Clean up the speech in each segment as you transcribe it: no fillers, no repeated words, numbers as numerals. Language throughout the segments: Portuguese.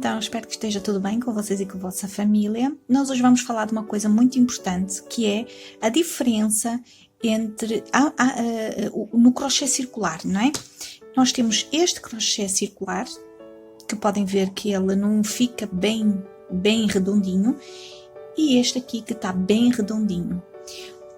então, espero que esteja tudo bem com vocês e com a vossa família. Nós hoje vamos falar de uma coisa muito importante, que é a diferença entre no crochê circular, não é? Nós temos este crochê circular, que podem ver que ele não fica bem redondinho, e este aqui que está bem redondinho.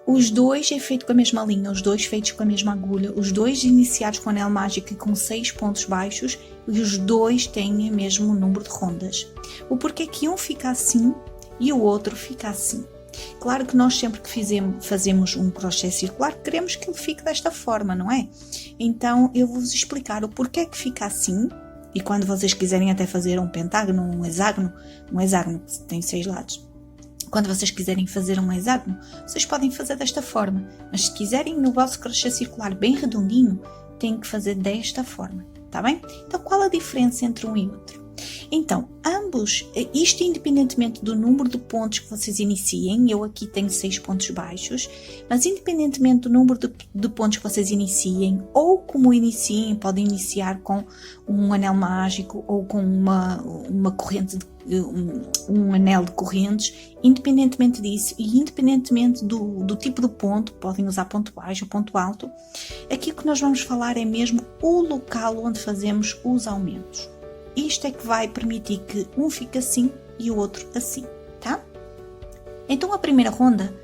Os dois é feito com a mesma linha, os dois feitos com a mesma agulha, os dois iniciados com anel mágico e com 6 pontos baixos, e os dois têm o mesmo número de rondas. O porquê que um fica assim e o outro fica assim? Claro que nós sempre que fazemos um crochê circular, queremos que ele fique desta forma, não é? Então eu vou-vos explicar o porquê que fica assim, e quando vocês quiserem até fazer um pentágono, um hexágono que tem 6 lados. Quando vocês quiserem fazer um hexágono, vocês podem fazer desta forma, mas se quiserem no vosso crochê circular bem redondinho, têm que fazer desta forma, tá bem? Então qual a diferença entre um e outro? Então, ambos, isto independentemente do número de pontos que vocês iniciem, eu aqui tenho 6 pontos baixos, mas independentemente do número de pontos que vocês iniciem, ou como iniciem, podem iniciar com um anel mágico ou com uma corrente, um anel de correntes, independentemente disso e independentemente do tipo de ponto, podem usar ponto baixo ou ponto alto, aqui o que nós vamos falar é mesmo o local onde fazemos os aumentos. Isto é que vai permitir que um fique assim e o outro assim, tá? Então a primeira ronda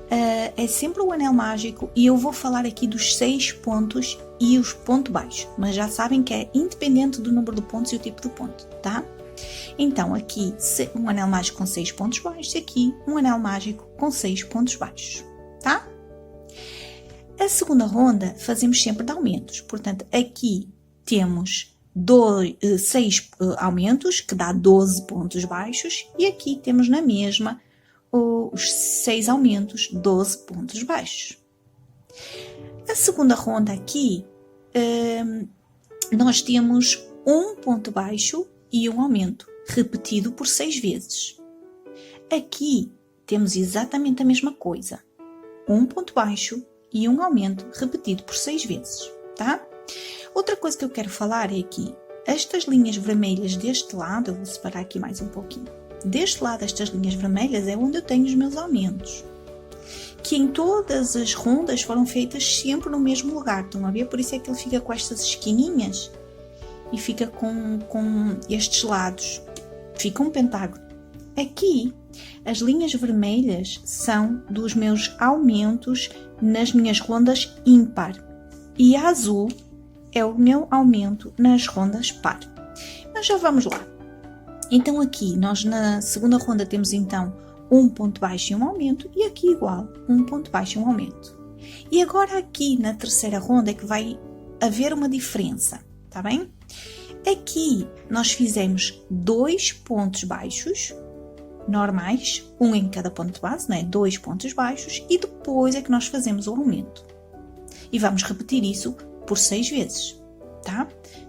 é sempre o anel mágico e eu vou falar aqui dos 6 pontos e os pontos baixos, mas já sabem que é independente do número de pontos e o tipo de ponto, tá? Então aqui um anel mágico com 6 pontos baixos e aqui um anel mágico com 6 pontos baixos, tá? A segunda ronda fazemos sempre de aumentos, portanto aqui temos 6 aumentos, que dá 12 pontos baixos, e aqui temos na mesma os 6 aumentos, 12 pontos baixos. A segunda ronda aqui, nós temos um ponto baixo e um aumento, repetido por 6 vezes. Aqui temos exatamente a mesma coisa, um ponto baixo e um aumento, repetido por 6 vezes, tá? Outra coisa que eu quero falar é que estas linhas vermelhas deste lado, eu vou separar aqui mais um pouquinho, deste lado estas linhas vermelhas é onde eu tenho os meus aumentos, que em todas as rondas foram feitas sempre no mesmo lugar, estão a ver? Por isso é que ele fica com estas esquininhas e fica com estes lados, fica um pentágono. Aqui, as linhas vermelhas são dos meus aumentos nas minhas rondas ímpar e a azul é o meu aumento nas rondas par. Mas já vamos lá. Então aqui, nós na segunda ronda temos então um ponto baixo e um aumento, e aqui igual, um ponto baixo e um aumento. E agora aqui na terceira ronda é que vai haver uma diferença, tá bem? Aqui nós fizemos 2 pontos baixos, normais, um em cada ponto de base, né? 2 pontos baixos, e depois é que nós fazemos o aumento. E vamos repetir isso por 6 vezes, tá?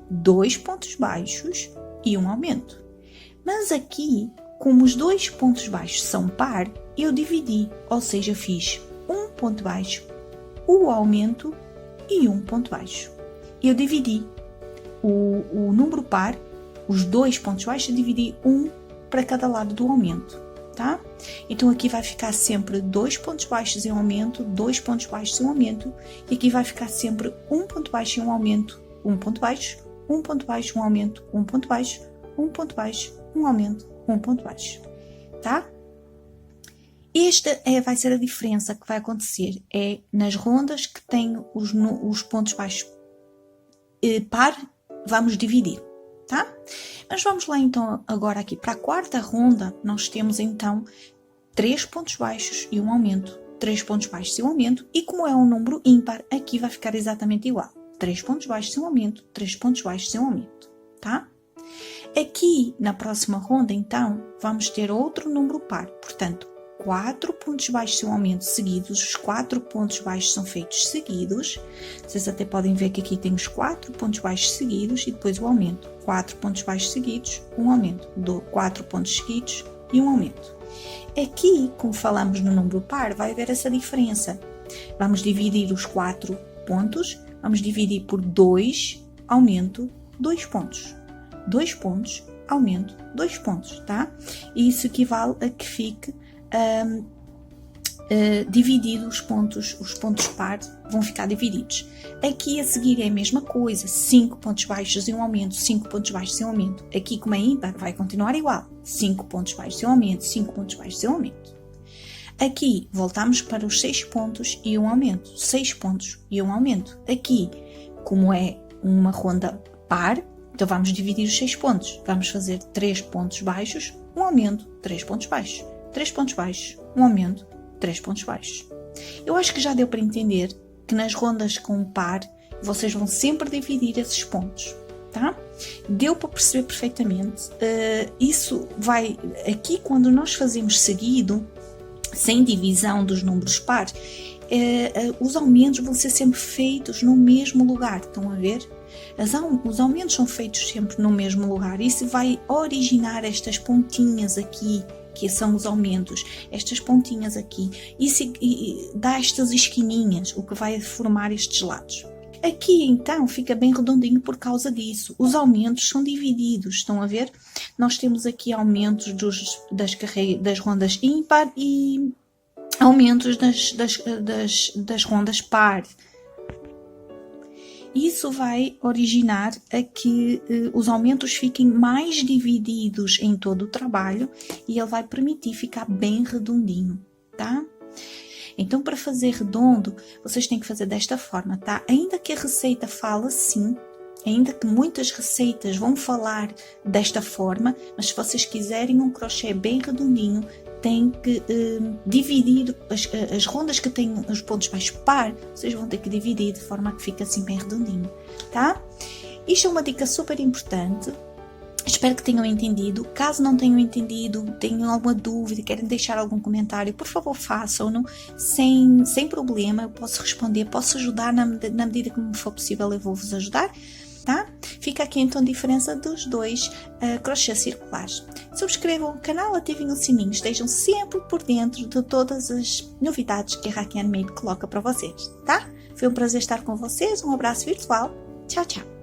2 pontos baixos e um aumento. Mas aqui, como os 2 pontos baixos são par, eu dividi, ou seja, fiz um ponto baixo, o aumento e um ponto baixo. Eu dividi o número par, os 2 pontos baixos, eu dividi um para cada lado do aumento, tá? Então aqui vai ficar sempre 2 pontos baixos e um aumento, 2 pontos baixos e um aumento, e aqui vai ficar sempre um ponto baixo e um aumento, um ponto baixo, um ponto baixo, um aumento, um ponto baixo, um ponto baixo, um aumento, um ponto baixo, tá? Esta vai ser a diferença que vai acontecer, é nas rondas que tem os pontos baixos par, vamos dividir, tá? Mas vamos lá então agora aqui para a quarta ronda, nós temos então 3 pontos baixos e um aumento, 3 pontos baixos e um aumento, e como é um número ímpar, aqui vai ficar exatamente igual, 3 pontos baixos e um aumento, 3 pontos baixos e um aumento, tá? Aqui na próxima ronda então, vamos ter outro número par, portanto, 4 pontos baixos e um aumento seguidos, os 4 pontos baixos são feitos seguidos, vocês até podem ver que aqui temos 4 pontos baixos seguidos e depois o aumento, 4 pontos baixos seguidos, um aumento, 4 pontos seguidos e um aumento. Aqui, como falamos no número par, vai haver essa diferença, vamos dividir os 4 pontos, vamos dividir por 2, aumento, 2 pontos, 2 pontos, aumento, 2 pontos, tá? E isso equivale a que fique dividido os pontos par vão ficar divididos. Aqui a seguir é a mesma coisa, 5 pontos baixos e um aumento, 5 pontos baixos e um aumento. Aqui, como é ímpar, vai continuar igual, 5 pontos baixos e um aumento, 5 pontos baixos e um aumento. Aqui voltamos para os 6 pontos e um aumento, 6 pontos e um aumento. Aqui, como é uma ronda par, então vamos dividir os 6 pontos, vamos fazer 3 pontos baixos, um aumento, 3 pontos baixos, 3 pontos baixos, um aumento, 3 pontos baixos. Eu acho que já deu para entender que nas rondas com par, vocês vão sempre dividir esses pontos, tá? Deu para perceber perfeitamente. Isso vai, aqui quando nós fazemos seguido, sem divisão dos números pares, os aumentos vão ser sempre feitos no mesmo lugar, estão a ver? Os aumentos são feitos sempre no mesmo lugar. Isso vai originar estas pontinhas aqui, que são os aumentos, estas pontinhas aqui, e dá estas esquininhas, o que vai formar estes lados. Aqui então fica bem redondinho por causa disso. Os aumentos são divididos, estão a ver? Nós temos aqui aumentos das rondas ímpar e aumentos das rondas par. Isso vai originar a que os aumentos fiquem mais divididos em todo o trabalho e ele vai permitir ficar bem redondinho, tá? Então, para fazer redondo, vocês têm que fazer desta forma, tá? Ainda que a receita fale assim, ainda que muitas receitas vão falar desta forma, mas se vocês quiserem um crochê bem redondinho, tem que dividir as rondas que têm os pontos baixos par, vocês vão ter que dividir de forma que fique assim bem redondinho, tá? Isto é uma dica super importante, espero que tenham entendido. Caso não tenham entendido, tenham alguma dúvida, querem deixar algum comentário, por favor façam-no, sem problema, eu posso responder, posso ajudar na medida que me for possível, eu vou-vos ajudar. Tá? Fica aqui então a diferença dos dois crochês circulares. Subscrevam o canal, ativem o sininho, estejam sempre por dentro de todas as novidades que a Raquel Handmade coloca para vocês, tá? Foi um prazer estar com vocês, um abraço virtual, tchau, tchau!